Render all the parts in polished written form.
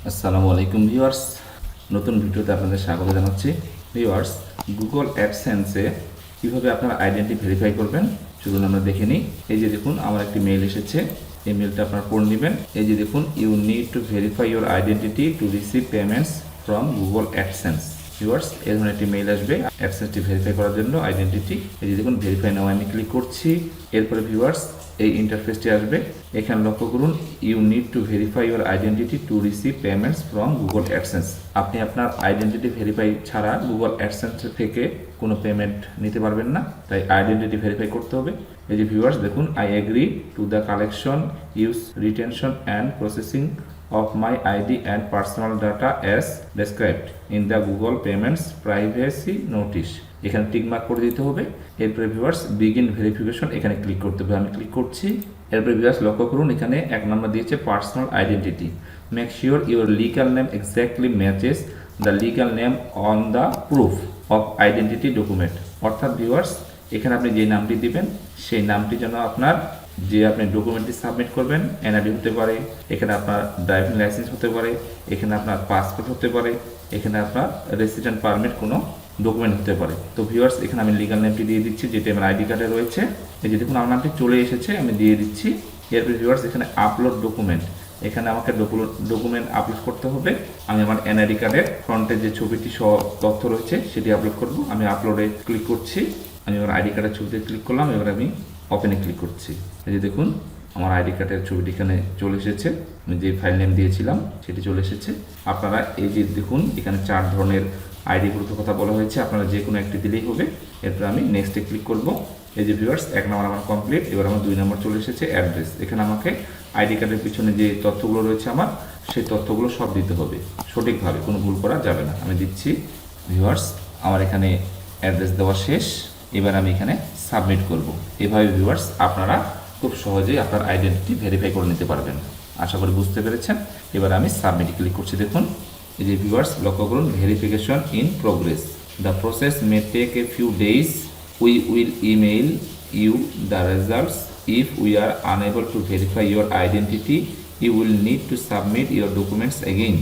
আসসালামু আলাইকুম ভিউয়ার্স, নতুন ভিডিওতে আপনাদের স্বাগত জানাচ্ছি। ভিউয়ার্স, গুগল অ্যাডসেন্সে কীভাবে আপনারা আইডেন্টি ভেরিফাই করবেন চলুন আমরা দেখে নিই। এই যে দেখুন, আমার একটি মেইল এসেছে, এই মেইলটা আপনারা পড়ে নেবেন। এই যে দেখুন, you need to verify your identity to receive payments from Google AdSense. Viewers, এই ধরনের একটি মেইল আসবে অ্যাডসেন্সটি ভেরিফাই করার জন্য আইডেন্টিটি। এই যে দেখুন, ভেরিফাই নাও আমি ক্লিক করছি। এরপরে ভিউয়ার্স, এই ইন্টারফেসটি আসবে। এখানে লক্ষ্য করুন, you need to verify your identity to receive payments from Google AdSense. আপনি আপনার আইডেন্টিটি ভেরিফাই ছাড়া গুগল অ্যাডসেন্স থেকে কোনো পেমেন্ট নিতে পারবেন না, তাই আইডেন্টিটি ভেরিফাই করতে হবে। এই যে ভিউয়ার্স দেখুন, I agree to the collection, use, retention and processing of my ID and personal data as described in the Google Payments Privacy Notice। এখানে টিক মার্ক করে দিতে হবে। এরপরে ভিউয়ার্স, বিগিন ভেরিফিকেশন, এখানে ক্লিক করতে হবে। আমি ক্লিক করছি। এরপরে ভিউয়ার্স লক্ষ্য করুন, এখানে 1 নম্বর দিয়েছে personal identity. Make sure your legal name exactly matches the legal name on the proof of identity document. অর্থাৎ ভিউয়ার্স, এখানে আপনি যে নামটি দিবেন সেই নামটি যেন আপনার যে আপনি ডকুমেন্টটি সাবমিট করবেন, এনআইডি হতে পারে, এখানে আপনার ড্রাইভিং লাইসেন্স হতে পারে, এখানে আপনার পাসপোর্ট হতে পারে, এখানে আপনার রেসিডেন্ট পারমিট কোনো ডকুমেন্ট হতে পারে। তো ভিউয়ার্স, এখানে আমি লিগাল নেমটি দিয়ে দিচ্ছি যেটি আমার আইডি কার্ডে রয়েছে। এই যে দেখুন, আমার নামটি চলে এসেছে, আমি দিয়ে দিচ্ছি। এরপর ভিউয়ার্স, এখানে আপলোড ডকুমেন্ট, এখানে আমাকে ডকুমেন্ট আপলোড করতে হবে। আমি আমার এনআইডি কার্ডের ফ্রন্টে যে ছবিটি সব তথ্য রয়েছে সেটি আপলোড করব। আমি আপলোডে ক্লিক করছি। আমি আমার আইডি কার্ডের ছবিতে ক্লিক করলাম। এবার আমি ওপেনে ক্লিক করছি। এই যে দেখুন, আমার আইডি কার্ডের ছবিটি এখানে চলে এসেছে। আমি যে ফাইল নেম দিয়েছিলাম সেটি চলে এসেছে। আপনারা এই যে দেখুন, এখানে 4 ধরনের আইডি গ্রুপের কথা বলা হয়েছে, আপনারা যে কোনো একটি দিলেই হবে। এরপর আমি নেক্সটে ক্লিক করব। এই যে ভিউয়ার্স, 1 নম্বর আমার কমপ্লিট। এবার আমার 2 নম্বর চলে এসেছে অ্যাড্রেস। এখানে আমাকে আইডি কার্ডের পিছনে যে তথ্যগুলো রয়েছে আমার, সেই তথ্যগুলো সব দিতে হবে সঠিকভাবে, কোনো ভুল করা যাবে না। আমি দিচ্ছি। ভিউয়ার্স, আমার এখানে অ্যাড্রেস দেওয়া শেষ। এবার আমি এখানে সাবমিট করব। এভাবে ভিউয়ার্স, আপনারা খুব সহজেই আপনার আইডেন্টিটি ভেরিফাই করে নিতে পারবেন। আশা করি বুঝতে পেরেছেন। এবার আমি সাবমিট ক্লিক করছি। দেখুন, এই যে ভিউয়ার্স লক্ষ্য করুন, verification in progress, the process may take a few days, we will email you the results. If we are unable to verify your identity, you will need to submit your documents again.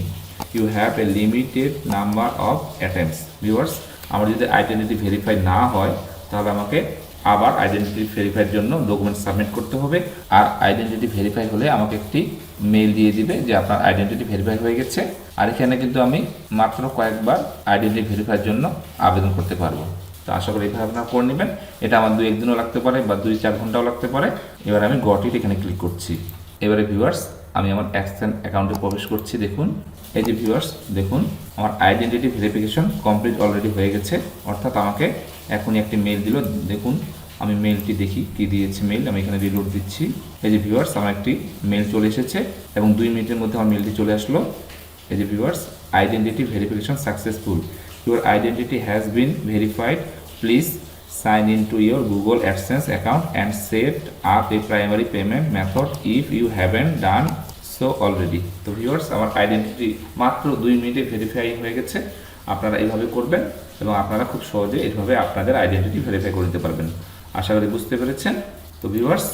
You have a limited number of attempts. Viewers, আমার যদি identity verify না হয় তাহলে আমাকে আবার identity ভেরিফাইয়ের জন্য document submit করতে হবে। আর আইডেন্টিটি ভেরিফাই হলে আমাকে একটি মেইল দিয়ে দিবে যে আপনার আইডেন্টিটি ভেরিফাই হয়ে গেছে। আর এখানে কিন্তু আমি মাত্র কয়েকবার আইডেন্টিটি ভেরিফাইয়ের জন্য আবেদন করতে পারবো। তো আশা করি এইভাবে আপনারা করে নেবেন। এটা আমার 2-1 দিনও লাগতে পারে বা 2-4 ঘন্টাও লাগতে পারে। এবার আমি গট ইট এখানে ক্লিক করছি। এবারে ভিউয়ার্স, আমি আমার অ্যাডসেন্স অ্যাকাউন্টে প্রবেশ করছি। দেখুন, এই যে ভিউয়ার্স দেখুন, আমার আইডেন্টিটি ভেরিফিকেশন কমপ্লিট অলরেডি হয়ে গেছে। অর্থাৎ আমাকে এখনই একটি মেইল দিল। দেখুন, আমি মেইলটি দেখি কি দিয়েছে মেইল। আমি এখানে রিলোড দিচ্ছি। এই যে ভিউয়ার্স, আমার একটি মেইল চলে এসেছে এবং 2 মিনিটের মধ্যে আমার মেইলটি চলে আসলো। এই যে viewers, identity verification successful, your identity has been verified, please sign into your Google AdSense account and set up a primary payment method if you haven't done so already। তো ভিউয়ার্স, আমার আইডেন্টিটি মাত্র 2 মিনিটে verify হয়ে গেছে। আপনারা এইভাবে করবেন এবং আপনারা খুব সহজে এইভাবে আপনাদের আইডেন্টিটি ভেরিফাই করে নিতে পারবেন। আশা করি বুঝতে পেরেছেন। তো ভিউয়ার্স,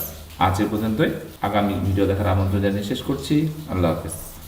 আজ এ পর্যন্তই। আগামী ভিডিও দেখার আমন্ত্রণ জানিয়ে শেষ করছি। আল্লাহ হাফেজ।